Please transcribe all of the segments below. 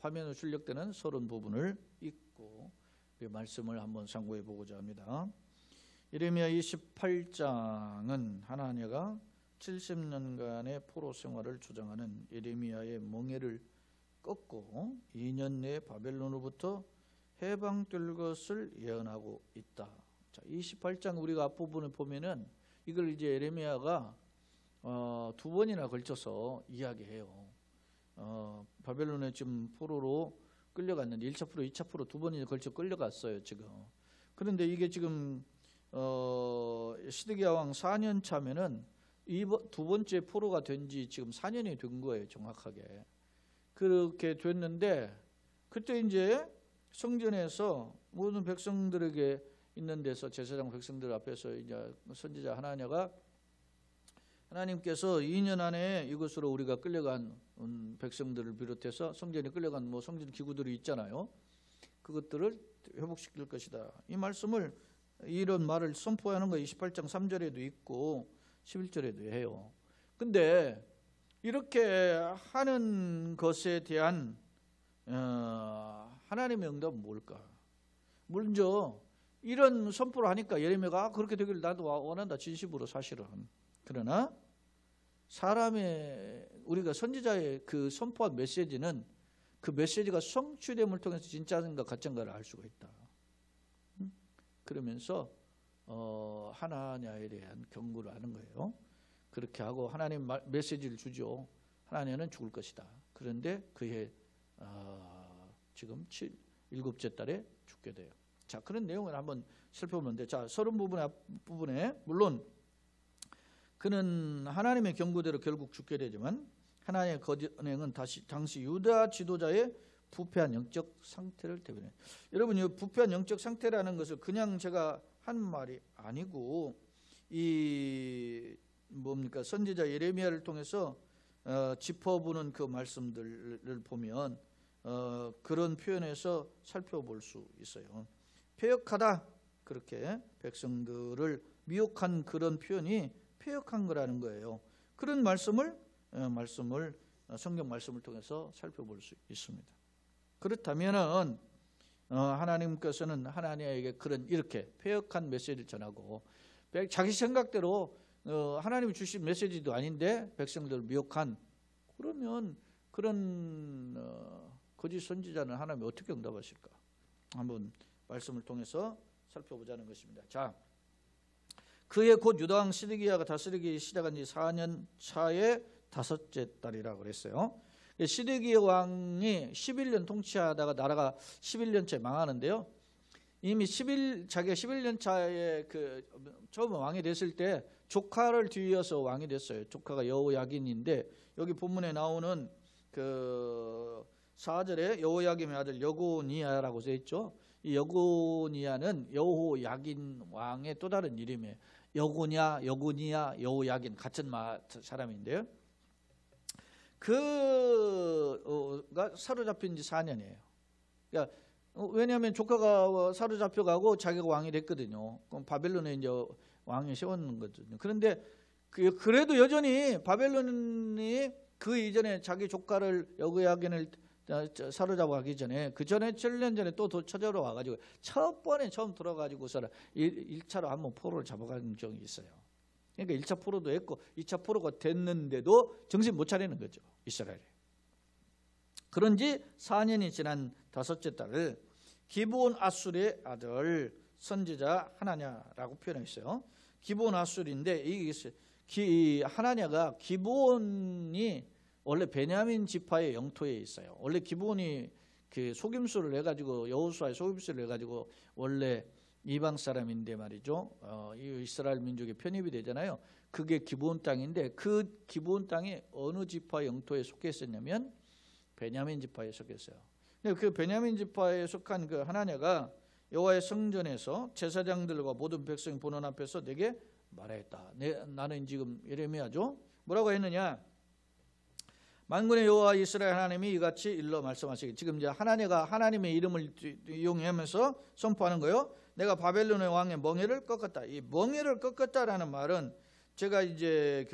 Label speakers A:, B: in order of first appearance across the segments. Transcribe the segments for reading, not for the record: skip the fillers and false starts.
A: 화면에 출력되는 서론 부분을 읽고 그 말씀을 한번 상고해 보고자 합니다. 예레미야 28장은 하나님가 70년간의 포로 생활을 주장하는 예레미야의 멍에를 꺾고 2년 내에 바벨론으로부터 해방될 것을 예언하고 있다. 자, 28장 우리가 앞부분을 보면은 이걸 이제 예레미야가 두 번이나 걸쳐서 이야기해요. 바벨론에 지금 포로로 끌려갔는데 1차 포로, 2차 포로 두 번이나 걸쳐 끌려갔어요 지금. 그런데 이게 지금 시드기야 왕 4년 차면은 두 번째 포로가 된 지 지금 4년이 된 거예요 정확하게. 그렇게 됐는데 그때 이제 성전에서 모든 백성들에게 있는 데서 제사장 백성들 앞에서 이제 선지자 하나냐가 하나님께서 2년 안에 이것으로 우리가 끌려간 백성들을 비롯해서 성전에 끌려간 뭐 성전 기구들이 있잖아요. 그것들을 회복시킬 것이다. 이 말씀을 이런 말을 선포하는 거 28장 3절에도 있고 11절에도 해요. 근데 이렇게 하는 것에 대한 하나님의 응답은 뭘까? 먼저 이런 선포를 하니까 예레미야가 그렇게 되기를 나도 원한다 진심으로 사실은. 그러나 사람의 우리가 선지자의 그 선포한 메시지는 그 메시지가 성취됨을 통해서 진짜인가 가짜인가를 알 수가 있다. 그러면서 하나냐에 대한 경고를 하는 거예요. 그렇게 하고 하나님 메시지를 주죠. 하나냐는 죽을 것이다. 그런데 그해 지금 7째 달에 죽게 돼요. 자, 그런 내용을 한번 살펴보는데, 자, 서론 부분에 물론 그는 하나님의 경고대로 결국 죽게 되지만 하나님의 거짓 은행은 당시 유다 지도자의 부패한 영적 상태를 대변해요. 여러분, 이 부패한 영적 상태라는 것을 그냥 제가 한 말이 아니고 이 뭡니까 선지자 예레미야를 통해서 짚어보는 그 말씀들을 보면 그런 표현에서 살펴볼 수 있어요. 패역하다, 그렇게 백성들을 미혹한 그런 표현이 패역한 거라는 거예요. 그런 말씀을 성경 말씀을 통해서 살펴볼 수 있습니다. 그렇다면은 하나님께서는 하나님에게 그런 이렇게 패역한 메시지를 전하고 자기 생각대로 하나님이 주신 메시지도 아닌데 백성들을 미혹한, 그러면 그런 거짓 선지자는 하나님이 어떻게 응답하실까? 한번 말씀을 통해서 살펴보자는 것입니다. 자, 그해 곧 유다왕 시드기야가 다스리기 시작한 지 4년 차의 5째 달이라고 그랬어요. 시드기야 왕이 11년 통치하다가 나라가 11년째 망하는데요. 이미 자기가 11년 차에 처음 왕이 됐을 때 조카를 뒤이어서 왕이 됐어요. 조카가 여호야긴인데 여기 본문에 나오는 그 4절에 여호야김의 아들 여고니야라고 써 있죠. 이 여고니야는 여호야긴 왕의 또 다른 이름이에요. 여고니야, 여호야긴 같은 사람인데요. 그가 사로잡힌 지 4년이에요. 그러니까 왜냐하면 조카가 사로잡혀가고 자기가 왕이 됐거든요. 그럼 바벨론에 이제 왕이 세웠는 거거든요. 그런데 그래도 여전히 바벨론이 그 이전에 자기 조카를 여호야긴을 사로잡아가기 전에 그 전에 7년 전에 또 찾아와가지고 첫 번에 처음 들어가지고서 1차로 한번 포로를 잡아간 적이 있어요. 그러니까 1차 포로도 했고 2차 포로가 됐는데도 정신 못 차리는 거죠, 이스라엘이. 그런지 4년이 지난 5째 달을 기브온 아술의 아들 선지자 하나냐라고 표현했어요. 기브온 아술인데 이 하나냐가 기브온이 원래 베냐민 지파의 영토에 있어요. 원래 기브온이 그 속임수를 해가지고 여호수아의 속임수를 해가지고 원래 이방 사람인데 말이죠. 이 이스라엘 민족에 편입이 되잖아요. 그게 기브온 땅인데 그 기브온 땅이 어느 지파 영토에 속해 있었냐면 베냐민 지파에 속했어요. 근데 그 베냐민 지파에 속한 그 하나냐가 여호와의 성전에서 제사장들과 모든 백성이 보는 앞에서 내게 말하였다. 나는 지금 예레미야죠. 뭐라고 했느냐? 만군의 여호와 이스라엘 하나님이 이같이 일러 말씀하시기. 지금 이제 하나냐가 하나님의 이름을 이용하면서 선포하는 거예요. 내가 바벨론의 왕의 멍에를 꺾었다. 이 멍에를 꺾었다라는 말은 제가 이제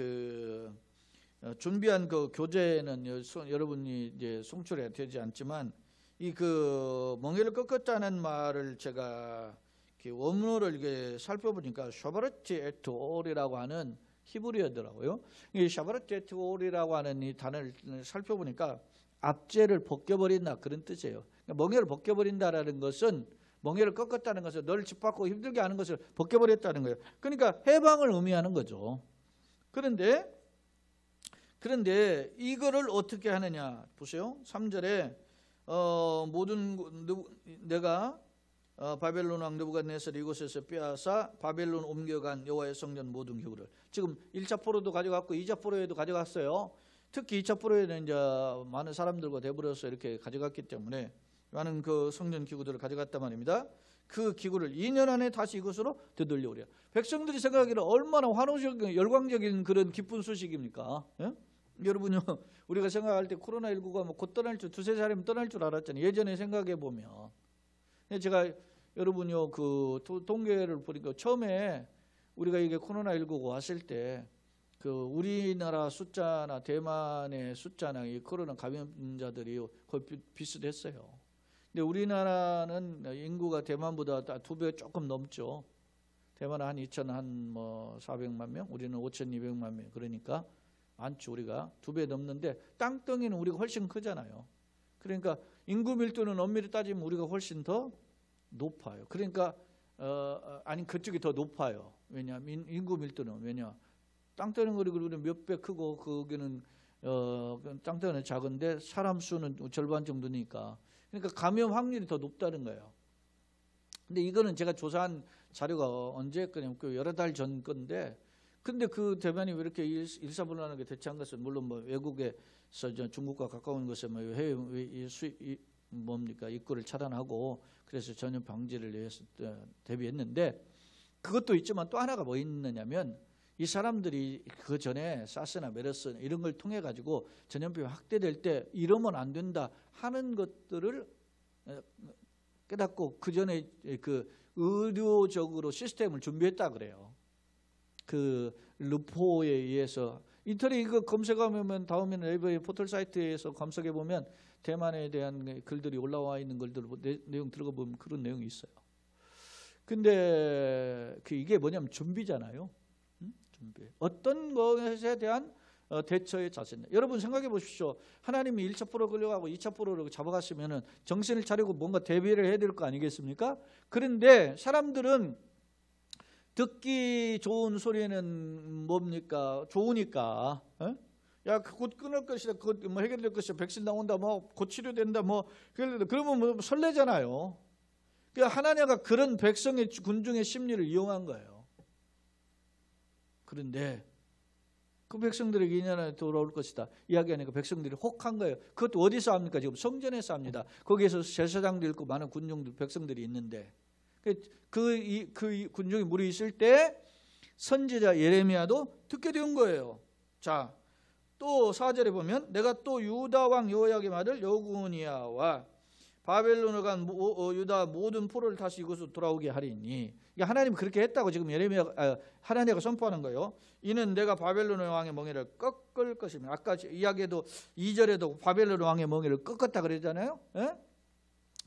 A: 준비한 그 교재는 여러분이 이제 송출해야 되지 않지만 이 그 멍에를 꺾었다는 말을 제가 원문어를 이게 살펴보니까 샤바르티 에트 올이라고 하는 히브리어더라고요. 이 샤바르티 에트 올이라고 하는 이 단어를 살펴보니까 압제를 벗겨버린다 그런 뜻이에요. 그러니까 멍에를 벗겨버린다라는 것은 멍에를 꺾었다는 것은 너를 짓밟고 힘들게 하는 것을 벗겨버렸다는 거예요. 그러니까 해방을 의미하는 거죠. 그런데 이거를 어떻게 하느냐 보세요. 3절에 내가 바벨론 왕 느부갓네살 이곳에서 빼앗아 바벨론 옮겨간 여호와의 성전 모든 기구를, 지금 1차 포로도 가져갔고 2차 포로에도 가져갔어요. 특히 2차 포로에는 이제 많은 사람들과 대부려서 이렇게 가져갔기 때문에 많은 그 성전 기구들을 가져갔단 말입니다. 그 기구를 2년 안에 다시 이곳으로 되돌려오랴. 백성들이 생각하기를 얼마나 환호적인 열광적인 그런 기쁜 소식입니까? 예? 여러분요, 우리가 생각할 때 코로나19가 뭐 곧 떠날 줄, 두세 달이면 떠날 줄 알았잖아요. 예전에 생각해 보면. 제가 여러분요, 그 통계를 보니까 처음에 우리가 이게 코로나19가 왔을 때 그 우리나라 숫자나 대만의 숫자나 이 코로나 감염자들이 거의 비슷했어요. 근데 우리나라는 인구가 대만보다 2배 조금 넘죠. 대만은 한 2,400만 명, 우리는 5,200만 명. 그러니까 많죠. 우리가 2배 넘는데 땅덩이는 우리가 훨씬 크잖아요. 그러니까 인구 밀도는 엄밀히 따지면 우리가 훨씬 더 높아요. 그러니까 아니 그쪽이 더 높아요. 왜냐하면 인구 밀도는 땅덩이는 우리는 몇 배 크고 거기는 땅덩이는 작은데 사람 수는 절반 정도니까. 그러니까 감염 확률이 더 높다는 거예요. 근데 이거는 제가 조사한 자료가 언제 거냐면 여러 달 전 건데, 근데 그 대만이 왜 이렇게 일사불란하게 대처한 것은 물론 뭐 외국에서 중국과 가까운 곳에 뭐 해외 입구를 차단하고 그래서 전염 방지를 위해서 대비했는데, 그것도 있지만 또 하나가 뭐 있느냐면 이 사람들이 그 전에 사스나 메르스 이런 걸 통해 가지고 전염병이 확대될 때 이러면 안 된다 하는 것들을 깨닫고 그 전에 그 의료적으로 시스템을 준비했다 그래요. 그 르포에 의해서 인터넷 이거 검색하면 다음에는 네이버의 포털 사이트에서 검색해 보면 대만에 대한 글들이 올라와 있는 글들 내용 들어가 보면 그런 내용이 있어요. 근데 이게 뭐냐면 준비잖아요. 준비. 어떤 것에 대한 대처의 자세는, 여러분 생각해 보십시오. 하나님이 1차 포로 끌려가고 2차 포로를 잡아갔으면은 정신을 차리고 뭔가 대비를 해야 될 거 아니겠습니까? 그런데 사람들은 듣기 좋은 소리는 뭡니까? 좋으니까. 야, 곧 끊을 것이다. 곧 뭐 해결될 것이다. 백신 나온다. 뭐 곧 치료된다. 뭐 그러면 뭐 설레잖아요. 그러니까 하나님가 그런 백성의 군중의 심리를 이용한 거예요. 그런데 그 백성들에게 2년 안에 돌아올 것이다 이야기하니까 백성들이 혹한 거예요. 그것도 어디서 합니까? 지금 성전에서 합니다. 거기에서 제사장도 있고 많은 군중들 백성들이 있는데 그 군중이 무리 있을 때 선지자 예레미야도 듣게 된 거예요. 자, 또 4절에 보면 내가 또 유다 왕 여호야김 아들 여구니야와 바벨론으로 간 유다 모든 포로를 다시 이곳으로 돌아오게 하리니, 하나님 그렇게 했다고 지금 하나님가 선포하는 거예요. 이는 내가 바벨론 왕의 멍에를 꺾을 것입니다. 아까 이야기에도 2절에도 바벨론 왕의 멍에를 꺾었다 그랬잖아요.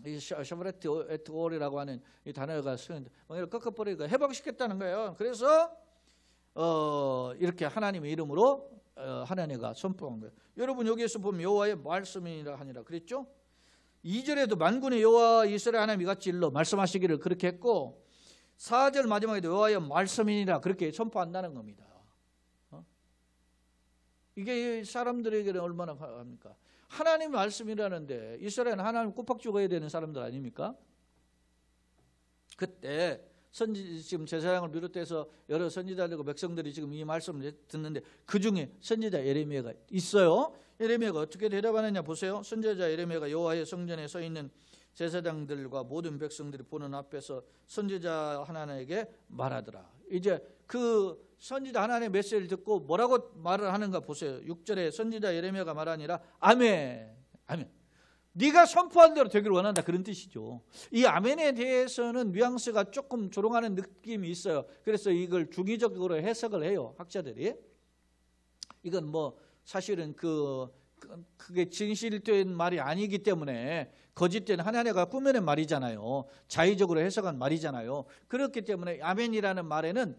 A: 이 샤브레트 에트올이라고 하는 이 단어가 쓰는데 멍에를 꺾어버리고 해방시켰다는 거예요. 그래서 이렇게 하나님의 이름으로 하나님가 선포한 거예요. 여러분 여기에서 보면 여호와의 말씀이라 하니라 그랬죠. 2절에도 만군의 여호와 이스라엘 하나님이 같이 일러 말씀하시기를 그렇게 했고, 4절 마지막에도 여호와의 말씀이니라 그렇게 선포한다는 겁니다. 이게 사람들에게는 얼마나 합니까? 하나님 말씀이라는데 이스라엘은 하나님 꼬박 죽어야 되는 사람들 아닙니까? 그때 지금 제사장을 비롯해서 여러 선지자들과 백성들이 지금 이 말씀을 듣는데 그 중에 선지자 예레미야가 있어요. 예레미야가 어떻게 대답하느냐 보세요. 선지자 예레미야가 여호와의 성전에 서 있는 제사장들과 모든 백성들이 보는 앞에서 선지자 하나님에게 말하더라. 이제 그 선지자 하나님의 메시지를 듣고 뭐라고 말을 하는가 보세요. 6절에 선지자 예레미야가 말하니라 아멘, 아멘. 네가 선포한 대로 되기를 원한다 그런 뜻이죠. 이 아멘에 대해서는 뉘앙스가 조금 조롱하는 느낌이 있어요. 그래서 이걸 중의적으로 해석을 해요, 학자들이. 이건 뭐 사실은 그게 진실된 말이 아니기 때문에 거짓된 하나님과 꾸며낸 말이잖아요. 자의적으로 해석한 말이잖아요. 그렇기 때문에 아멘이라는 말에는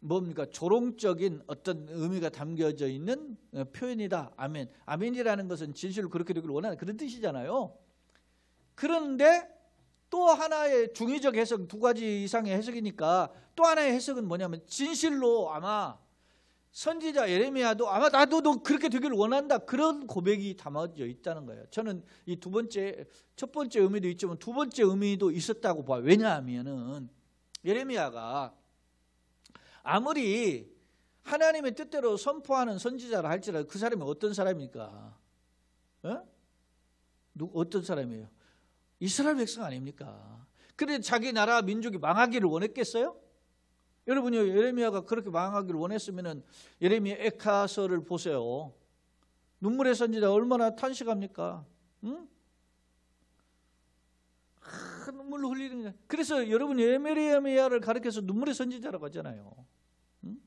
A: 뭡니까? 조롱적인 어떤 의미가 담겨져 있는 표현이다. 아멘. 아멘이라는 것은 진실을 그렇게 되기를 원하는 그런 뜻이잖아요. 그런데 또 하나의 중의적 해석, 두 가지 이상의 해석이니까 또 하나의 해석은 뭐냐면 진실로 아마 선지자 예레미야도 아마 나도 너 그렇게 되기를 원한다, 그런 고백이 담아져 있다는 거예요. 저는 이 첫 번째 의미도 있지만 두 번째 의미도 있었다고 봐요. 왜냐하면은 예레미야가 아무리 하나님의 뜻대로 선포하는 선지자라 할지라도 그 사람이 어떤 사람입니까? 어떤 사람이에요? 이스라엘 백성 아닙니까? 그래 자기 나라 민족이 망하기를 원했겠어요? 여러분이 예레미야가 그렇게 망하기를 원했으면 예레미야 에카서를 보세요. 눈물의 선지자 얼마나 탄식합니까? 응? 눈물로 흘리는 거예요. 그래서 여러분 예레미야를 가르쳐서 눈물의 선지자라고 하잖아요. 응?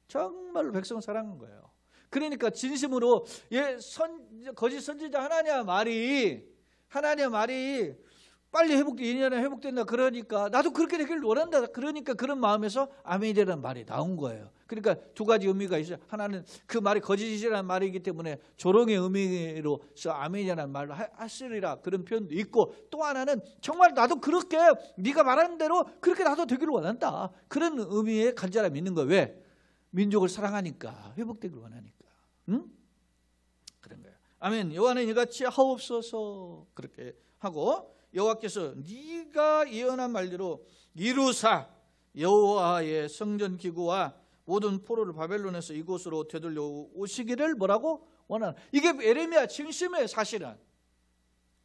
A: 정말로 백성을 사랑한 거예요. 그러니까 진심으로 거짓 선지자 하나님의 말이 빨리 인연이 회복된다. 그러니까 나도 그렇게 되기를 원한다. 그러니까 그런 마음에서 아멘이라는 말이 나온 거예요. 그러니까 두 가지 의미가 있어요. 하나는 그 말이 거짓이라는 말이기 때문에 조롱의 의미로서 아멘이라는 말을 하시리라, 그런 표현도 있고, 또 하나는 정말 나도 그렇게 네가 말하는 대로 그렇게 나도 되기를 원한다, 그런 의미의 간절함이 있는 거예요. 왜? 민족을 사랑하니까, 회복되기를 원하니까. 응? 그런 거예요. 아멘. 여호와는 이같이 하옵소서. 그렇게 하고 여호와께서 네가 예언한 말대로 이루사 여호와의 성전 기구와 모든 포로를 바벨론에서 이곳으로 되돌려 오시기를 뭐라고? 원하는. 이게 예레미야 진심이에요 사실은.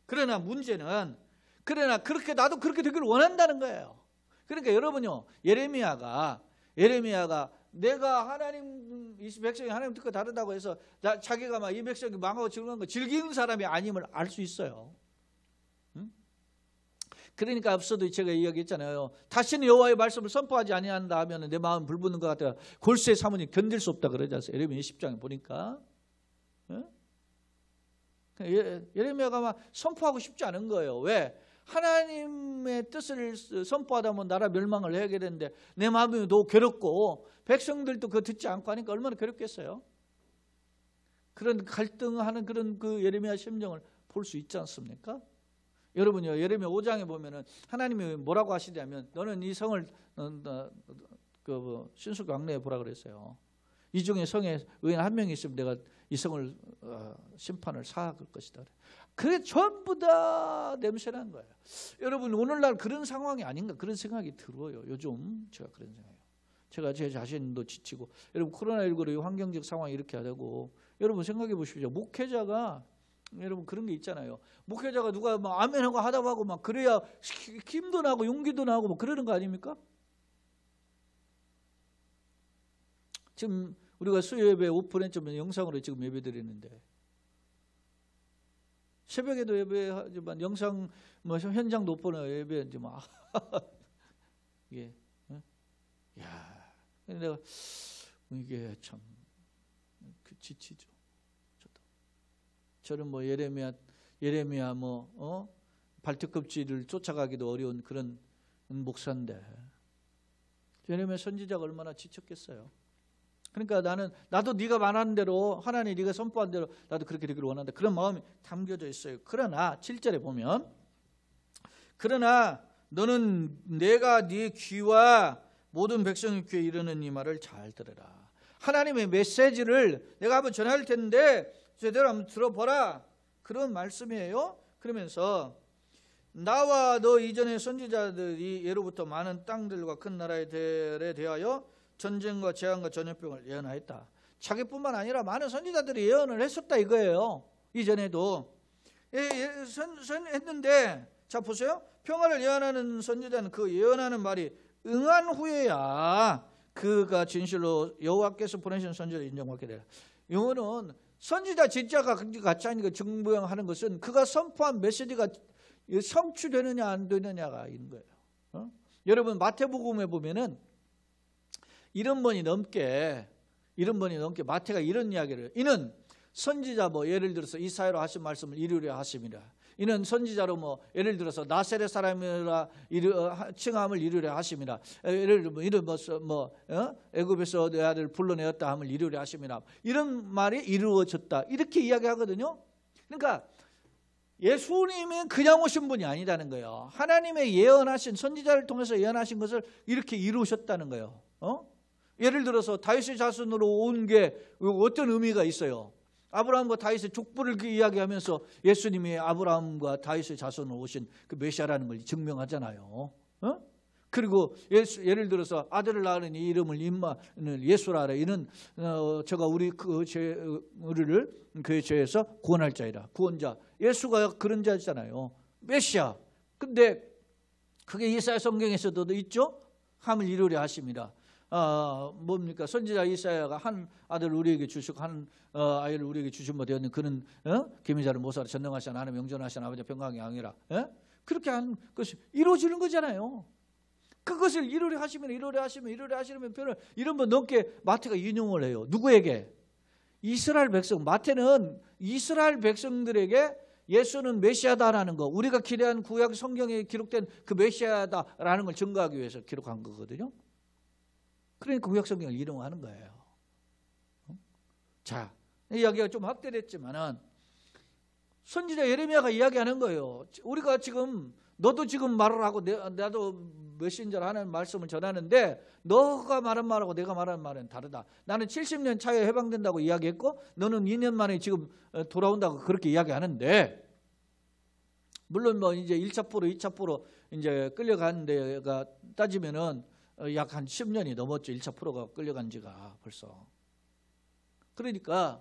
A: 그러나 문제는 그렇게 나도 그렇게 되기를 원한다는 거예요. 그러니까 여러분요, 예레미야가 내가 하나님 이 백성이 하나님 뜻과 다르다고 해서 자기가 막 이 백성이 망하고 즐거운 거 즐기는 사람이 아님을 알 수 있어요. 그러니까 앞서도 제가 이야기했잖아요. 다시는 여호와의 말씀을 선포하지 아니한다 하면 내 마음 불붙는 것 같아요. 골수의 사모님 견딜 수 없다 그러지 않습니까? 예레미야 10장에 보니까. 예레미야가 막 선포하고 싶지 않은 거예요. 왜? 하나님의 뜻을 선포하다 보면 나라 멸망을 해야게 되는데 내 마음이 너무 괴롭고 백성들도 그거 듣지 않고 하니까 얼마나 괴롭겠어요. 그런 갈등하는 그런 그 예레미야 심정을 볼 수 있지 않습니까? 여러분요, 예레미야 5장에 보면은 하나님이 뭐라고 하시냐면 너는 이 성을 신속 왕래해 보라 그랬어요. 이 중에 성에 의인 한 명이 있으면 내가 이 성을 심판을 사할 것이다. 그게 전부 다 냄새난 거예요. 여러분 오늘날 그런 상황이 아닌가 그런 생각이 들어요. 요즘 제가 그런 생각이에요. 제가 제 자신도 지치고, 여러분 코로나19로 환경적 상황이 이렇게 되고, 여러분 생각해 보십시오. 목회자가 여러분 그런 게 있잖아요. 목회자가 누가 막 아멘하고 하다 하고 막 그래야 힘도 나고 용기도 나고 뭐 그러는 거 아닙니까? 지금 우리가 수요 예배 오픈했지만 영상으로 지금 예배 드리는데, 새벽에도 예배하지만 영상 뭐 현장도 오픈해 예배하지 마. 이게 야, 내가 이게 참 지치죠. 저는 뭐 예레미야 뭐 발톱껍질을 쫓아가기도 어려운 그런 목사인데 예레미야 선지자가 얼마나 지쳤겠어요. 그러니까 나도 네가 말하는 대로, 하나님 네가 선포한 대로 나도 그렇게 되기를 원한다, 그런 마음이 담겨져 있어요. 그러나 7절에 보면, 그러나 너는 내가 네 귀와 모든 백성의 귀에 이르는 이 말을 잘 들으라. 하나님의 메시지를 내가 한번 전할 텐데 제대로 한번 들어보라, 그런 말씀이에요. 그러면서 나와 너 이전의 선지자들이 예로부터 많은 땅들과 큰 나라들에 대하여 전쟁과 재앙과 전염병을 예언하였다. 자기뿐만 아니라 많은 선지자들이 예언을 했었다 이거예요. 이전에도 했는데, 자 보세요. 평화를 예언하는 선지자는 그 예언하는 말이 응한 후에야 그가 진실로 여호와께서 보내신 선지자를 인정받게 되라. 이거는 선지자 진짜가 같이 하니까 증거하는 것은 그가 선포한 메시지가 성취되느냐 안 되느냐가 있는 거예요. 여러분 마태복음에 보면은 70번이 넘게 마태가 이런 이야기를, 이는 선지자 뭐 예를 들어서 이사야로 하신 말씀을 이루려 하심이라. 이는 선지자로 뭐 예를 들어서 나세렛 사람이라 칭함을 이루려 하심이라. 예를 들어 이런 애굽에서 내 아들 불러내었다 함을 이루려 하심이라. 이런 말이 이루어졌다. 이렇게 이야기하거든요. 그러니까 예수님이 그냥 오신 분이 아니라는 거예요. 하나님의 예언하신 선지자를 통해서 예언하신 것을 이렇게 이루셨다는 거예요. 예를 들어서 다윗의 자손으로 온 게 어떤 의미가 있어요? 아브라함과 다윗의 족보를 이야기하면서 예수님이 아브라함과 다윗의 자손으로 오신 그 메시아라는 걸 증명하잖아요. 그리고 예를 들어서 아들을 낳으는 이 이름을 임마누엘 예수라 하라. 이는 제가 우리 우리를 그의 죄에서 구원할 자이라. 구원자. 예수가 그런 자잖아요. 메시아. 근데 그게 이사야 성경에서도 있죠. 함을 이루려 하심이라. 뭡니까? 선지자 이사야가 한 아들 우리에게 주시고 한 아이를 우리에게 주신 바 되었는 그는 계미자를 모사로 전능하신 하나님 영존하신 아버지 평강의 왕이라. 그렇게 한 것이 이루어지는 거잖아요. 그것을 이루려 하시면 표현을 이런 번 넘게 마태가 인용을 해요. 누구에게? 이스라엘 백성. 마태는 이스라엘 백성들에게 예수는 메시아다라는 거, 우리가 기대한 구약 성경에 기록된 그 메시아다라는 걸 증거하기 위해서 기록한 거거든요. 그러니까 구약 성경을 인용하는 거예요. 자, 이야기가 좀 확대됐지만은 선지자 예레미야가 이야기하는 거예요. 우리가 지금 너도 지금 말을 하고 나도 메신저로 하는 말씀을 전하는데 너가 말한 말하고 내가 말하는 말은 다르다. 나는 70년 차에 해방된다고 이야기했고 너는 2년 만에 지금 돌아온다고 그렇게 이야기하는데, 물론 뭐 이제 1차 포로 2차 포로 이제 끌려간 데가 따지면은 약 한 10년이 넘었죠. 1차 포로가 끌려간 지가 벌써. 그러니까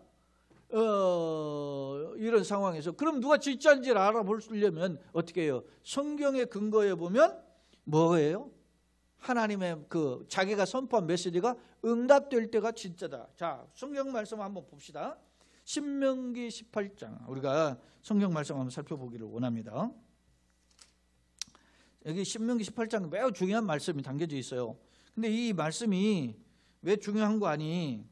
A: 이런 상황에서 그럼 누가 진짜인지를 알아보려면 어떻게 해요? 성경의 근거에 보면 뭐예요? 하나님의 그 자기가 선포한 메시지가 응답될 때가 진짜다. 자, 성경 말씀 한번 봅시다. 신명기 18장. 우리가 성경 말씀 한번 살펴보기를 원합니다. 여기 신명기 18장 매우 중요한 말씀이 담겨져 있어요. 근데 이 말씀이 왜 중요한 거 아니?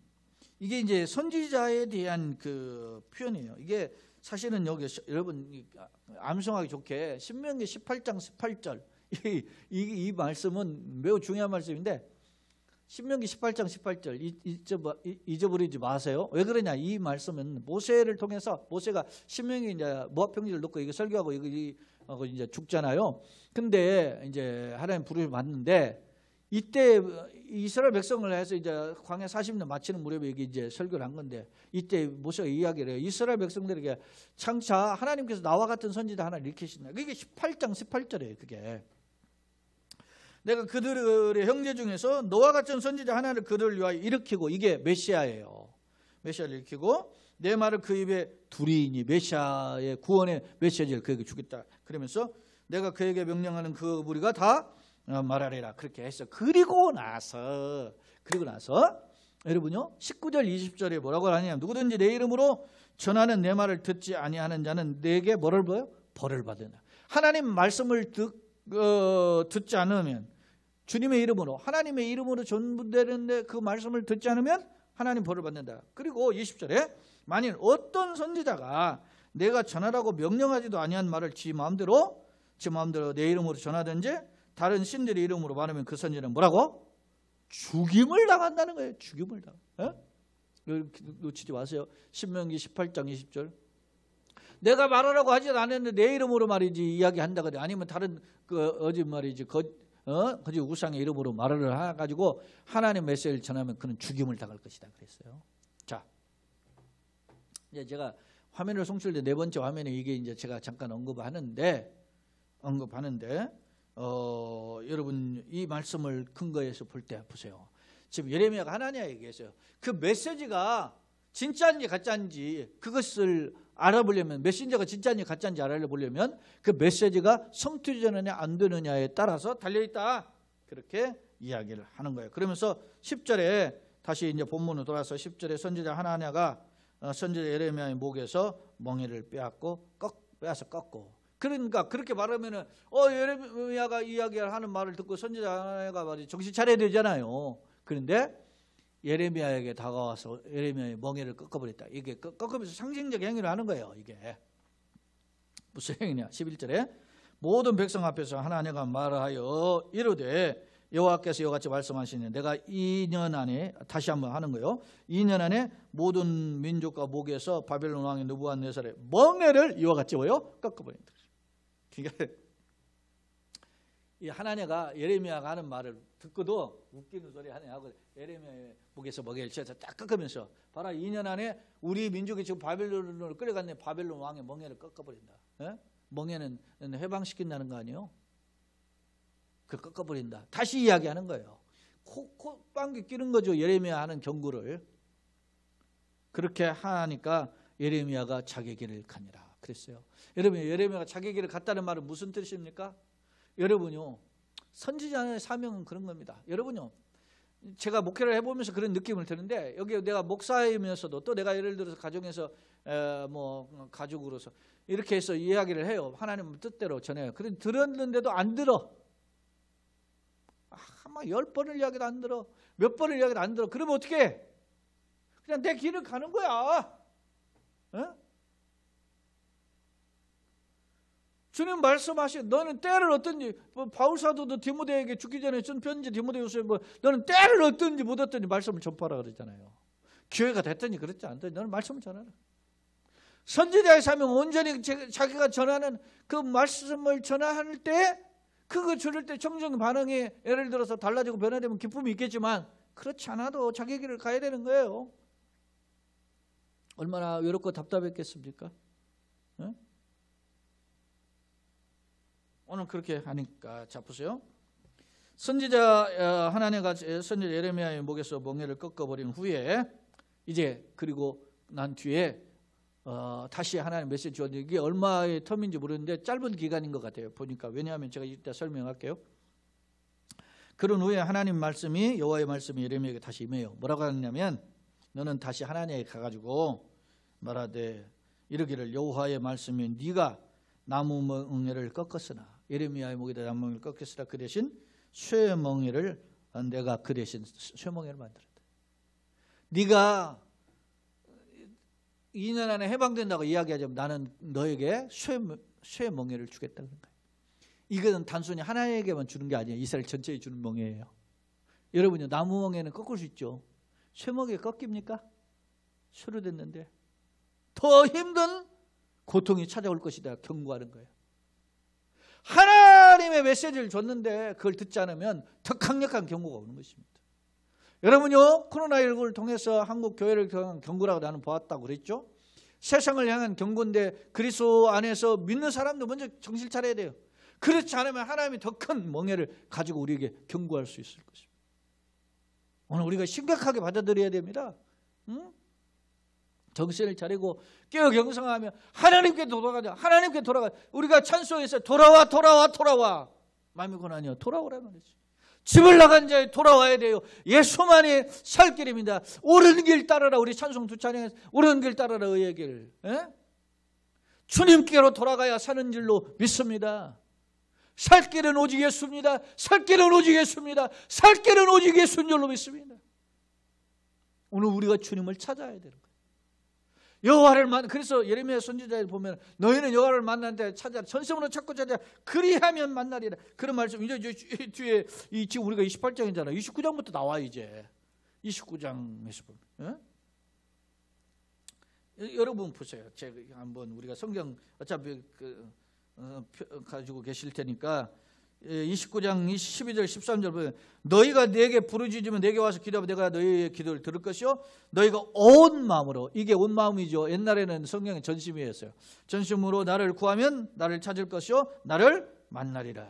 A: 이게 이제 선지자에 대한 그 표현이에요. 이게 사실은 여기 여러분 암송하기 좋게 신명기 18장 18절 이 말씀은 매우 중요한 말씀인데, 신명기 18장 18절 잊어버리지 마세요. 왜 그러냐? 이 말씀은 모세를 통해서, 모세가 신명기 이제 모압 평지를 놓고 이게 설교하고 이거 이제 죽잖아요. 근데 이제 하나님 부르심을 받는데 이때 이스라엘 백성을 해서 이제 광야 40년 마치는 무렵에 이게 이제 설교를 한 건데, 이때 모세가 이야기를 해요. 이스라엘 백성들에게 장차 하나님께서 나와 같은 선지자 하나를 일으키신다. 그게 18장 18절이에요. 그게 내가 그들의 형제 중에서 너와 같은 선지자 하나를 그들을 위하여 일으키고, 이게 메시아예요. 메시아를 일으키고 내 말을 그 입에 두리니, 메시아의 구원의 메시지를 그에게 주겠다. 그러면서 내가 그에게 명령하는 그 무리가 다 말하리라. 그렇게 했어. 그리고 나서 여러분요 19절 20절에 뭐라고 하냐면, 누구든지 내 이름으로 전하는 내 말을 듣지 아니하는 자는 내게 뭐를 보여? 벌을 받으나. 하나님 말씀을 듣지 않으면, 주님의 이름으로 하나님의 이름으로 전부되는데 그 말씀을 듣지 않으면 하나님 벌을 받는다. 그리고 20절에 만일 어떤 선지자가 내가 전하라고 명령하지도 아니한 말을 지 마음대로 내 이름으로 전하든지 다른 신들의 이름으로 말하면 그 선지자는 뭐라고? 죽임을 당한다는 거예요. 죽임을 당한다. 놓치지 마세요. 신명기 18장 20절. 내가 말하라고 하지 않았는데 내 이름으로 말이지 이야기한다거나, 아니면 다른 어지 말이지 거짓 우상의 이름으로 말을 해가지고 하나님 메시지를 전하면 그는 죽임을 당할 것이다 그랬어요. 자, 이제 제가 화면을 송출돼 네 번째 화면에 이게 이제 제가 잠깐 언급하는데 여러분 이 말씀을 근거해서 볼 때 보세요. 지금 예레미야가 하나님에게 얘기했어요. 그 메시지가 진짜인지 가짜인지 그것을 알아보려면, 메신저가 진짜인지 가짜인지 알아보려면 그 메시지가 성취되느냐 안 되느냐에 따라서 달려있다. 그렇게 이야기를 하는 거예요. 그러면서 10절에 다시 이제 본문으로 돌아서 10절에 선지자 하나냐가 선지자 예레미야의 목에서 멍에를 빼앗아 꺾고. 그러니까 그렇게 말하면은 예레미야가 이야기하는 말을 듣고 선지자 하나냐가 말이 정신 차려야 되잖아요. 그런데 예레미야에게 다가와서 예레미야의 멍에를 꺾어버렸다. 이게 꺾으면서 상징적 행위를 하는 거예요. 이게 무슨 행위냐? 11절에 모든 백성 앞에서 하나님과 말하여 이르되 여호와께서 이와같이 말씀하시니 내가 2년 안에, 다시 한번 하는 거예요. 2년 안에 모든 민족과 목에서 바벨론 왕의 느부갓네살의 멍에를 이와 같이 꺾어버린다. 그러니까 이 하나님가 예레미야가 하는 말을 듣고도 웃기는 소리 하냐고 예레미야의 목에서 멍에를 쥐어서 딱 꺾으면서 봐라, 2년 안에 우리 민족이 지금 바벨론으로 끌려갔네. 바벨론 왕의 멍에를 꺾어버린다. 예? 멍에는 해방시킨다는 거 아니에요? 그 꺾어버린다. 다시 이야기하는 거예요. 콧방귀 끼는 거죠. 예레미야 하는 경고를. 그렇게 하니까 예레미야가 자기 길을 가니라 그랬어요. 여러분, 예레미야가 자기 길을 갔다는 말은 무슨 뜻입니까? 여러분요, 선지자의 사명은 그런 겁니다. 여러분요, 제가 목회를 해보면서 그런 느낌을 드는데, 여기 내가 목사이면서도 또 내가 예를 들어서 가정에서 뭐 가족으로서 이렇게 해서 이야기를 해요. 하나님 뜻대로 전해요. 그런데 들었는데도 안 들어. 아마 10번을 이야기도 안 들어. 몇 번을 이야기도 안 들어. 그러면 어떻게 해? 그냥 내 길을 가는 거야. 어? 주님 말씀하신 너는 때를 어떤지, 바울 사도도 디모데에게 죽기 전에 쓴 편지 디모데후서에 너는 때를 어떤지 못 어떤지 말씀을 전파하라 그러잖아요. 기회가 됐더니 그렇지 않더니 너는 말씀을 전하라. 선지자의 사명은 온전히 자기가 전하는 그 말씀을 전할 때, 그거 들을 때 정정 반응이 예를 들어서 달라지고 변화되면 기쁨이 있겠지만, 그렇지 않아도 자기 길을 가야 되는 거예요. 얼마나 외롭고 답답했겠습니까? 네? 오늘 그렇게 하니까. 자, 보세요. 선지자 하나님과 선지자 예레미야의 목에서 멍에를 꺾어버린 후에 이제 그리고 난 뒤에 다시 하나님 메시지 주었는데, 이게 얼마의 텀인지 모르는데 짧은 기간인 것 같아요. 보니까. 왜냐하면 제가 이따 설명할게요. 그런 후에 하나님 말씀이, 여호와의 말씀이 예레미야에게 다시 임해요. 뭐라고 하냐면, 너는 다시 하나님에게 가가지고 말하되 이르기를 여호와의 말씀이 네가 나무 멍에를 꺾었으나, 예레미야의 목에다 나무 멍에를 꺾었으나 그 대신 쇠 멍에를 내가 그 대신 쇠 멍에를 만들었다. 네가 2년 안에 해방된다고 이야기하자면 나는 너에게 쇠 멍에를 주겠다는 거예요. 이것은 단순히 하나님에게만 주는 게 아니에요. 이스라엘 전체에 주는 멍에예요. 여러분요, 나무 멍에는 꺾을 수 있죠. 쇠 멍에 꺾입니까? 쇠로 됐는데 더 힘든 고통이 찾아올 것이다 경고하는 거예요. 하나님의 메시지를 줬는데 그걸 듣지 않으면 더 강력한 경고가 오는 것입니다. 여러분요, 코로나19를 통해서 한국 교회를 향한 경고라고 나는 보았다고 그랬죠. 세상을 향한 경고인데 그리스도 안에서 믿는 사람도 먼저 정신 차려야 돼요. 그렇지 않으면 하나님이 더 큰 멍에를 가지고 우리에게 경고할 수 있을 것입니다. 오늘 우리가 심각하게 받아들여야 됩니다. 응? 정신을 차리고 깨어 경성하며 하나님께 돌아가자. 하나님께 돌아가자. 우리가 찬송에서 돌아와 돌아와 돌아와. 마음이 고난이여 돌아오라 말이지. 집을 나간 자에 돌아와야 돼요. 예수만이 살 길입니다. 옳은 길 따르라. 우리 찬송 두 찬양에서 옳은 길 따르라 의의 길. 에? 주님께로 돌아가야 사는 줄로 믿습니다. 살 길은 오직 예수입니다. 살 길은 오직 예수입니다. 살 길은 오직 예수인 줄로 믿습니다. 오늘 우리가 주님을 찾아야 되는 거예요. 여호와를 그래서 예레미야 선지자에 보면 너희는 여호와를 만나는데 찾아라. 전심으로 찾고 찾아라. 그리하면 만나리라. 그런 말씀 이제 뒤에 지금 우리가 28장이잖아요. 29장부터 나와 이제. 29장에서 보면. 여러분 보세요. 제가 한번 우리가 성경 어차피 가지고 계실 테니까 29장 12절 13절 보면 너희가 내게 부르짖으면 내게 와서 기도하면 내가 너희의 기도를 들을 것이요 너희가 온 마음으로, 이게 온 마음이죠. 옛날에는 성경에 전심이었어요. 전심으로 나를 구하면 나를 찾을 것이요 나를 만나리라.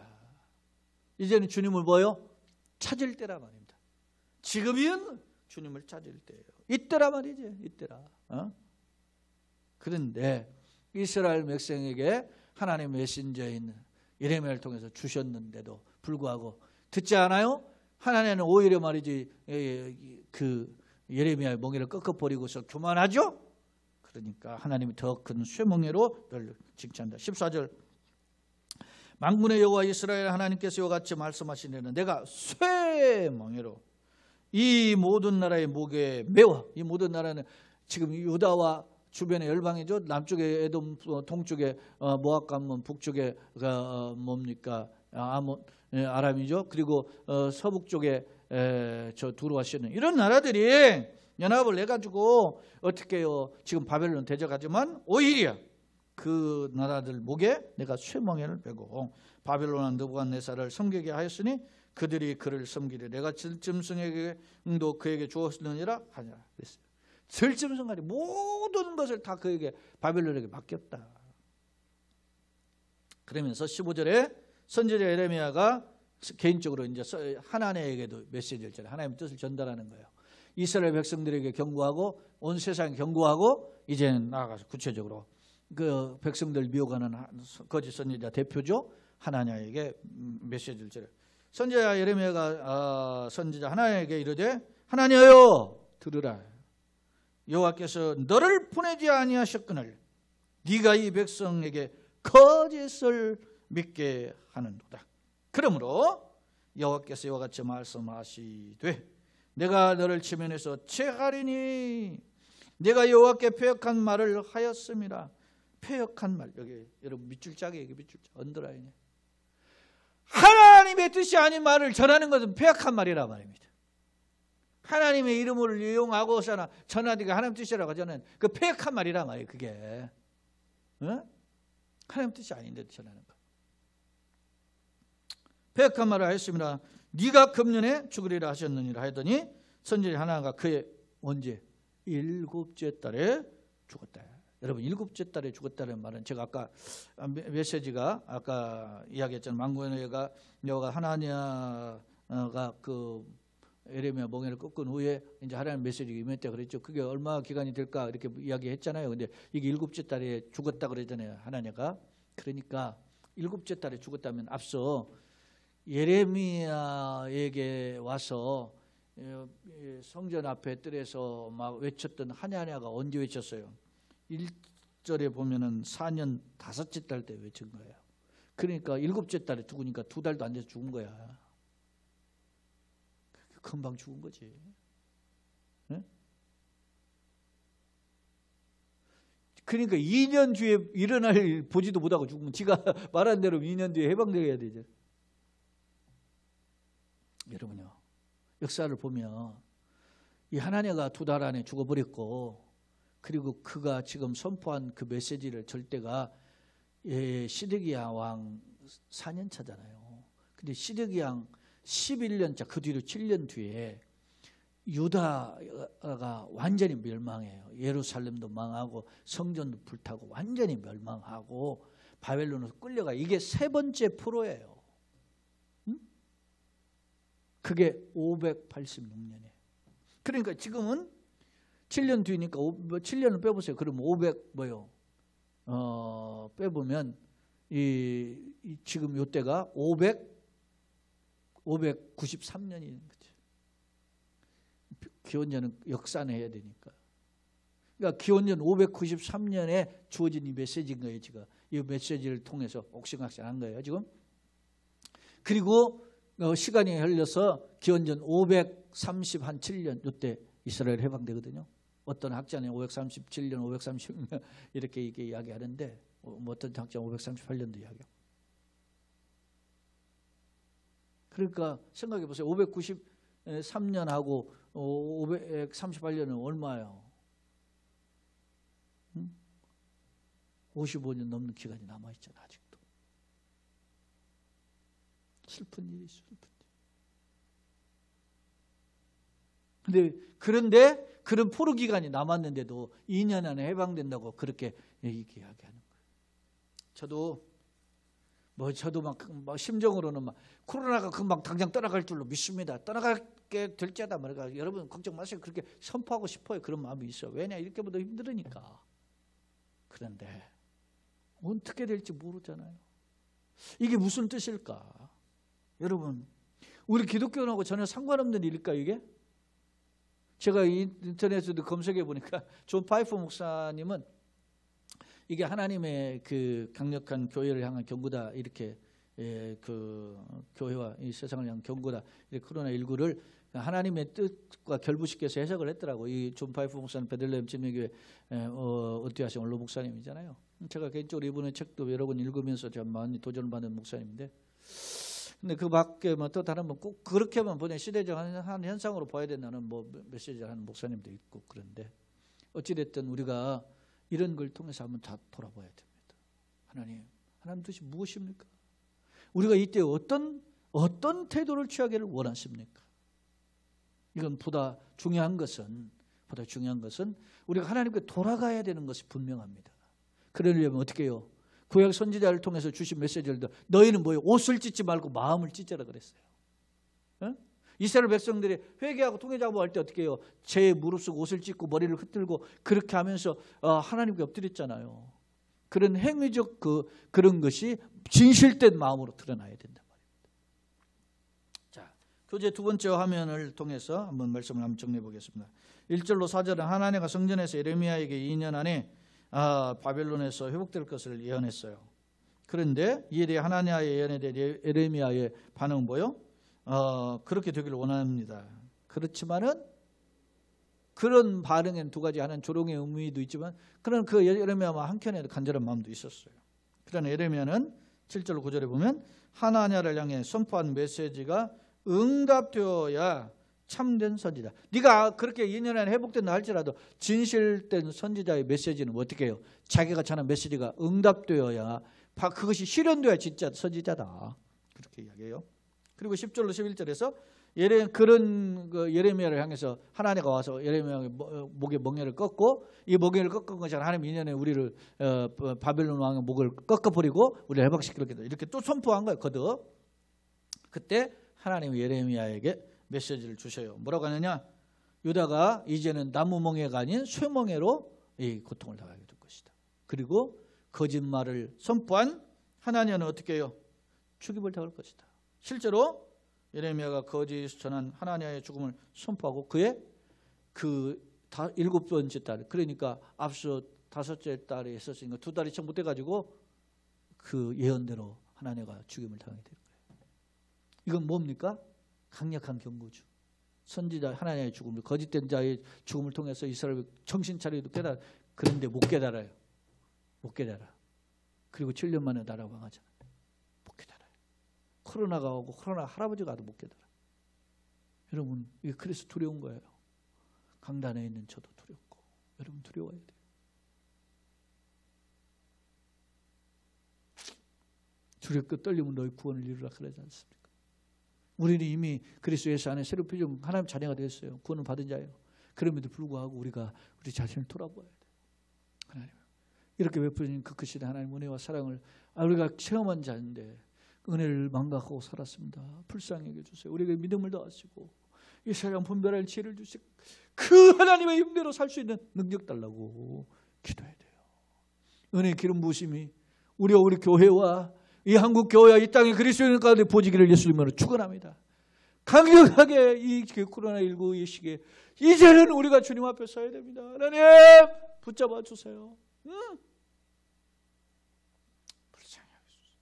A: 이제는 주님을 뭐요? 찾을 때라 말입니다. 지금이면 주님을 찾을 때예요. 이때라 말이지. 이때라. 그런데 이스라엘 백성에게 하나님의 메신저인 예레미야를 통해서 주셨는데도 불구하고 듣지 않아요? 하나님은 오히려 말이지 그 예레미야의 멍에를 꺾어버리고서 교만하죠? 그러니까 하나님이 더 큰 쇠멍에로 널 징계한다. 14절 만군의 여호와 이스라엘 하나님께서 이와 같이 말씀하시려는 내가 쇠멍에로 이 모든 나라의 목에 매워. 이 모든 나라는 지금 유다와 주변의 열방이죠. 남쪽에 에돔, 동쪽에 모압 가문, 북쪽에 뭡니까 아람이죠. 그리고 서북 쪽에 저 두루와 시돈, 이런 나라들이 연합을 해가지고 어떻게 해요? 지금 바벨론 대적하지만 오히려 그 나라들 목에 내가 쇠멍에를 베고 바벨론한 느부갓네살을 섬기게 하였으니 그들이 그를 섬기리. 내가 들짐승에게도 그에게 주었느니라 하니라 그랬어요. 들짐승까지 모든 것을 다 그에게 바벨론에게 맡겼다. 그러면서 15절에 선지자 예레미야가 개인적으로 이제 하나님에게도 메시지를 전해 하나님의 뜻을 전달하는 거예요. 이스라엘 백성들에게 경고하고 온 세상에 경고하고 이제 나아가서 구체적으로 그 백성들 미혹하는 거짓 선지자 대표죠. 하나냐에게 메시지를 전해. 선지자 예레미야가 선지자 하나냐에게 이르되 하나냐여 들으라. 여호와께서 너를 보내지 아니하셨거늘 네가 이 백성에게 거짓을 믿게 하는도다. 그러므로 여호와께서 이와 같이 말씀하시되 내가 너를 치면에서 체하리니 내가 여호와께 패역한 말을 하였음이라. 패역한 말, 여기 여러분 밑줄 짜게 여기 밑줄 짜 언더라인에 하나님의 뜻이 아닌 말을 전하는 것은 패역한 말이라 말입니다. 하나님의 이름을 이용하고서나 전하기가 하나님 뜻이라고 저는 그 패역한 말이라 말이에요. 그게 하나님 뜻이 아닌데 전하는 거. 패역한 말을 하였습니다. 네가 금년에 죽으리라 하셨느니라 하더니 선지자 하나가 그의 언제? 7째 달에 죽었다. 여러분 7째 달에 죽었다는 말은 제가 아까 메시지가 아까 이야기했잖아요. 망군에가 여호가 하나냐가 그 예레미야 멍에를 꺾은 후에 이제 하나님 메시지가 임했다 그랬죠. 그게 얼마 기간이 될까 이렇게 이야기했잖아요. 근데 이게 7째 달에 죽었다 그러잖아요. 하나냐가. 그러니까 7째 달에 죽었다면 앞서 예레미야에게 와서 성전 앞에 뜰에서 막 외쳤던 하나냐가 언제 외쳤어요? 1절에 보면은 4년 5째 달 때 외친 거예요. 그러니까 7째 달에 죽으니까 2달도 안 돼서 죽은 거야. 금방 죽은 거지. 네? 그러니까 2년 뒤에 일어날 일 보지도 못하고 죽으면 지가 말한 대로 2년 뒤에 해방되어야 되죠. 여러분요, 역사를 보면 이 하나냐가 2달 안에 죽어버렸고, 그리고 그가 지금 선포한 그 메시지를 절대가 시드기야 왕 4년 차잖아요. 근데 시드기야 왕 11년 차, 그 뒤로 7년 뒤에 유다가 완전히 멸망해요. 예루살렘도 망하고 성전도 불타고 완전히 멸망하고 바벨론으로 끌려가. 이게 3번째 포로예요. 응? 그게 586년에. 그러니까 지금은 7년 뒤니까 7년을 빼보세요. 그럼 500 빼보면 지금 요때가 593년인 거죠. 기원전은 역산해야 되니까. 그러니까 기원전 593년에 주어진 이 메시지인 거예요. 지금 이 메시지를 통해서 옥신각신한 거예요. 지금. 그리고 시간이 흘려서 기원전 537년 이때 이스라엘 해방되거든요. 어떤 학자는 537년, 536년 이렇게 이야기하는데 어떤 학자는 538년도 이야기하고. 그러니까 생각해 보세요. 593년하고 538년은 얼마예요? 55년 넘는 기간이 남아있잖아. 아직도. 슬픈 일이죠. 그런데 그런 포로 기간이 남았는데도 2년 안에 해방된다고 그렇게 이야기하는 거예요. 저도 막 심정으로는 막 코로나가 금방 당장 떠나갈 줄로 믿습니다. 떠나게 될 자다 말이야. 여러분 걱정 마세요. 그렇게 선포하고 싶어요. 그런 마음이 있어요. 왜냐? 이렇게보다 힘들으니까. 그런데 어떻게 될지 모르잖아요. 이게 무슨 뜻일까? 여러분, 우리 기독교하고 전혀 상관없는 일일까 이게? 제가 인터넷에도 검색해 보니까 존 파이퍼 목사님은 이게 하나님의 그 강력한 교회를 향한 경고다, 이렇게 그 교회와 이 세상을 향한 경고다, 이렇게 코로나19를 하나님의 뜻과 결부시켜서 해석을 했더라고. 이 존 파이프 목사는 베들레헴 침례교회 어티하신 원로 목사님이잖아요. 제가 개인적으로 이분의 책도 여러 번 읽으면서 좀 많이 도전을 받은 목사님인데, 근데 그 밖에 또 다른 꼭 그렇게만 보내 시대적 한 현상으로 봐야 된다는 메시지를 하는 목사님도 있고. 그런데 어찌됐든 우리가 이런 걸 통해서 한번 다 돌아봐야 됩니다. 하나님 뜻이 무엇입니까? 우리가 이때 어떤 태도를 취하기를 원하십니까? 이건 보다 중요한 것은 우리가 하나님께 돌아가야 되는 것이 분명합니다. 그러려면 어떻게 해요? 구약 선지자를 통해서 주신 메시지를 너희는 뭐예요? 옷을 찢지 말고 마음을 찢으라 그랬어요. 이스라엘 백성들이 회개하고 통회작업할 때 어떻게 해요? 제 무릎 쓰고 옷을 찢고 머리를 흩들고 그렇게 하면서 하나님께 엎드렸잖아요. 그런 행위적 그런 것이 진실된 마음으로 드러나야 된단 말입니다. 자, 교재 두 번째 화면을 통해서 한번 말씀을 한번 정리해 보겠습니다. 1절로 4절은 하나님과 성전에서 예레미야에게 2년 안에 바벨론에서 회복될 것을 예언했어요. 그런데 이에 대해 하나님의 예언에 대해 예레미야의 반응은 뭐요? 그렇게 되기를 원합니다. 그렇지만은 그런 반응엔 두 가지, 하나는 조롱의 의미도 있지만 그런 그 예레미야와 한켠에 간절한 마음도 있었어요. 그러나 예레미야는 7절 9절에 보면 하나냐를 향해 선포한 메시지가 응답되어야 참된 선지자. 네가 그렇게 2년 안에 회복된다 할지라도 진실된 선지자의 메시지는 어떻게 해요? 자기가 전한 메시지가 응답되어야, 그것이 실현되어야 진짜 선지자다. 그렇게 이야기해요. 그리고 10절로 11절에서 그런 예레미야를 향해서 하나님가 와서 예레미야의 목에 멍에를 꺾고, 이 멍에를 꺾은 것이 하나님 2년에 우리를 바벨론 왕의 목을 꺾어버리고 우리를 해방시키겠다, 이렇게 또 선포한 거예요. 거듭. 그때 하나님이 예레미야에게 메시지를 주셔요. 뭐라고 하느냐? 유다가 이제는 나무 멍에가 아닌 쇠멍에로 이 고통을 당하게 될 것이다. 그리고 거짓말을 선포한 하나님은 어떻게 해요? 죽임을 당할 것이다. 실제로 예레미야가 거짓 전한 하나냐의 죽음을 선포하고 그의 그 7번째 달, 그러니까 앞서 5째 달에 있었으니까 2달이 채 못 돼가지고 그 예언대로 하나냐가 죽임을 당하게 될 거예요. 이건 뭡니까? 강력한 경고죠. 선지자 하나냐의 죽음을, 거짓된 자의 죽음을 통해서 이스라엘 정신 차리도 깨달아. 그런데 못 깨달아요. 못 깨달아. 그리고 7년 만에 나라 망하잖아요. 못 깨달아요. 코로나가 오고 코로나 할아버지가 와도 못 깨달아. 여러분, 이게 그래서 두려운 거예요. 강단에 있는 저도 두렵고 여러분 두려워야 돼요. 두렵고 떨리면 너희 구원을 이루라 그러지 않습니까? 우리는 이미 그리스도 예수 안에 새로 표준 하나님 자녀가 되었어요. 구원을 받은 자예요. 그럼에도 불구하고 우리가 우리 자신을 돌아보아야 돼요. 하나님, 이렇게 베푸신 그 크신 하나님 은혜와 사랑을 우리가 체험한 자인데 은혜를 망각하고 살았습니다. 불쌍히 여겨주세요. 우리에게 믿음을 더하시고 이 세상 분별할 지혜를 주시고 그 하나님의 임대로 살 수 있는 능력 달라고 기도해야 돼요. 은혜의 기름 부으심이 우리 교회와 이 한국 교회와 이 땅의 그리스도인 가운데 보지기를 예수님으로 축원합니다. 강력하게 이 코로나19 이 시기에 이제는 우리가 주님 앞에 서야 됩니다. 하나님 붙잡아 주세요. 불쌍히 하소서.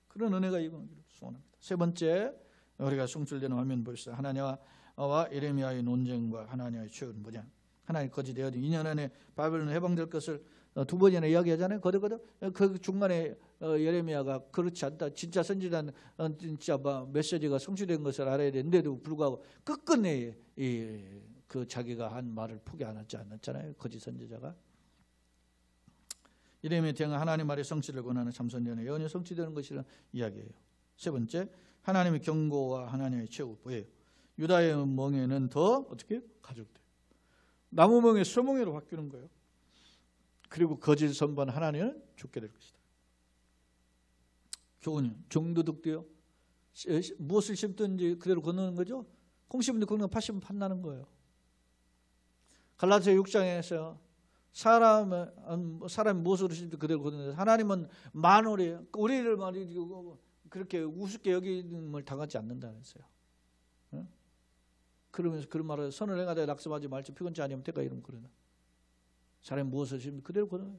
A: 그런 은혜가 이루어지기를 소원합니다. 세 번째, 우리가 송출되는 화면 보시죠. 하나님과 예레미야의 논쟁과 하나님의 최후는 뭐냐? 하나님 거짓되어 2년 안에 바벨론 해방될 것을 두 번이나 이야기하잖아요. 거듭. 그 중간에 예레미야가 그렇지 않다. 진짜 선지자는 진짜 메시지가 성취된 것을 알아야 되는데도 불구하고 끝끝내 그 자기가 한 말을 포기 안 하지 않았잖아요. 거짓 선지자가. 예레미야에 대한 하나님 말의 성취를 권하는 참선전의 예언이 성취되는 것이라는 이야기예요. 세 번째, 하나님의 경고와 하나님의 최후 뭐예요? 유다의 멍에는 더 어떻게 가족돼요? 나무 멍에 쇠멍에로 바뀌는 거예요. 그리고 거짓 선반 하나님은 죽게 될 것이다. 교훈이 정도득도요. 무엇을 심든지 그대로 거두는 거죠. 콩 심는데 거두는 팥 심으면 팥 나는 거예요. 갈라디아 6장에서 사람이 무엇으로 심든 그대로 거두는 하나님은 만월이에요. 우리를 말이고 그렇게 우습게 여김을 당하지 않는다 했어요. 그러면서 그런 말을 선을 행하되 낙심하지 말지 피곤치 아니하면 대가 이름 그러나. 사람이 무엇을 심든 그대로 거둬요.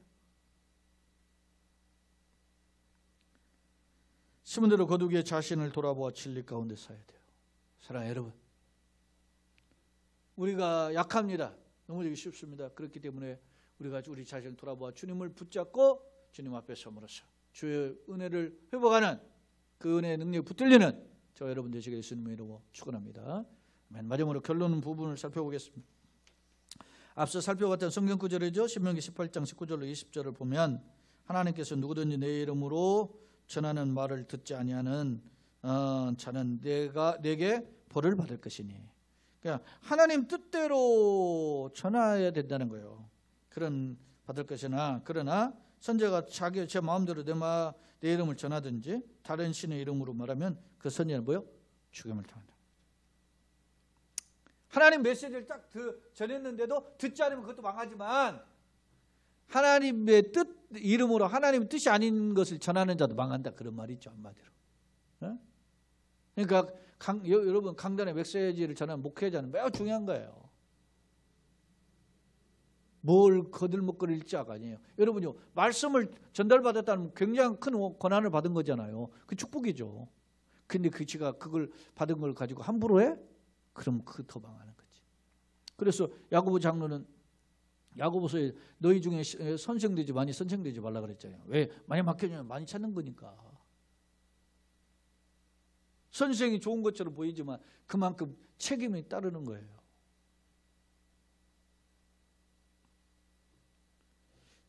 A: 심은 대로 거두기에 자신을 돌아보아 진리 가운데 서야 돼요. 사랑하는 여러분, 우리가 약합니다. 넘어지기 쉽습니다. 그렇기 때문에 우리가 우리 자신을 돌아보아 주님을 붙잡고 주님 앞에 서므로서 주의 은혜를 회복하는 그 은혜의 능력이 붙들리는 저 여러분 되시길 예수님의 이름으로 축원합니다. 마지막으로 결론 부분을 살펴보겠습니다. 앞서 살펴봤던 성경 구절이죠. 신명기 18장 19절로 20절을 보면 하나님께서 누구든지 내 이름으로 전하는 말을 듣지 아니하는 자는 내게 벌을 받을 것이니. 그러니까 하나님 뜻대로 전해야 된다는 거예요. 그런 받을 것이나 그러나 선지자가 제 마음대로 내 이름을 전하든지 다른 신의 이름으로 말하면 그 선지자는 뭐요? 죽임을 당한다. 하나님 메시지를 딱 전했는데도 듣지 않으면 그것도 망하지만 하나님의 뜻 이름으로 하나님의 뜻이 아닌 것을 전하는 자도 망한다. 그런 말이죠. 한마디로. 그러니까 여러분 강단의 메시지를 전하는 목회자는 매우 중요한 거예요. 뭘 거들먹거릴 자가 아니에요. 여러분요, 말씀을 전달받았다는 굉장히 큰 권한을 받은 거잖아요. 그 축복이죠. 근데 지가 그걸 받은 걸 가지고 함부로 해? 그럼 그 더 망하는 거지. 그래서 야고보 장로는 야고보서에 너희 중에 선생되지 말라 그랬잖아요. 왜? 많이 막혀주면 많이 찾는 거니까. 선생이 좋은 것처럼 보이지만 그만큼 책임이 따르는 거예요.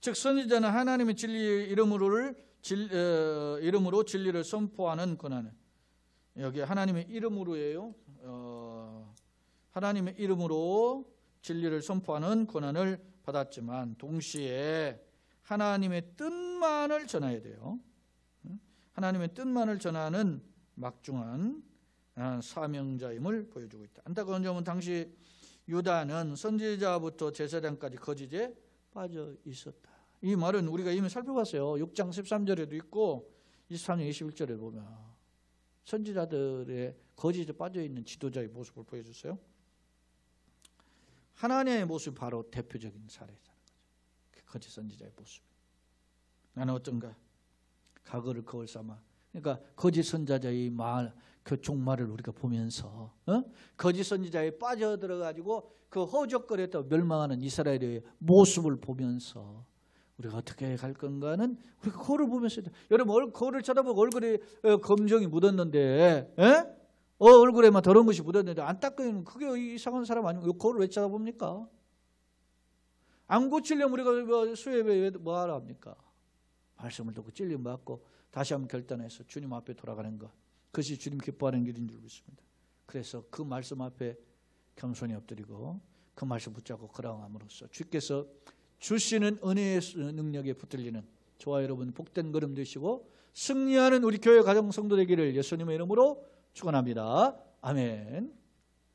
A: 즉 선지자는 하나님의 진리 이름으로 진리를 선포하는 권한은 여기 하나님의 이름으로예요. 하나님의 이름으로 진리를 선포하는 권한을 받았지만 동시에 하나님의 뜻만을 전해야 돼요. 하나님의 뜻만을 전하는 막중한 사명자임을 보여주고 있다. 안타까운 점은 당시 유다는 선지자부터 제사장까지 거짓에 빠져 있었다. 이 말은 우리가 이미 살펴봤어요. 6장 13절에도 있고 23장 21절에 보면 선지자들의 거짓에 빠져있는 지도자의 모습을 보여줬어요. 하나님의 모습이 바로 대표적인 사례잖아요. 거짓 선지자의 모습. 나는 어떤가? 과거를 거울 삼아. 그러니까 거짓 선지자의 그 종말을 우리가 보면서 거짓 선지자에 빠져들어가지고 그 허적거렸다 멸망하는 이스라엘의 모습을 보면서 우리가 어떻게 갈 건가는 우리가 거울을 보면서 여러분 거울을 쳐다보고 얼굴에 검정이 묻었는데 얼굴에만 더러운 것이 묻었는데 안 닦으면 그게 이상한 사람 아니고 거울을 왜 쳐다봅니까? 안 고치려면 우리가 수협에 뭐하러 합니까? 말씀을 듣고 찔림 받고 다시 한번 결단해서 주님 앞에 돌아가는 것, 그것이 주님 기뻐하는 길인 줄 믿습니다. 그래서 그 말씀 앞에 겸손히 엎드리고 그 말씀 붙잡고 걸어감으로써 주께서 주시는 은혜의 능력에 붙들리는 저와 여러분 복된 걸음 되시고 승리하는 우리 교회 가정 성도 되기를 예수님의 이름으로 축원합니다. 아멘.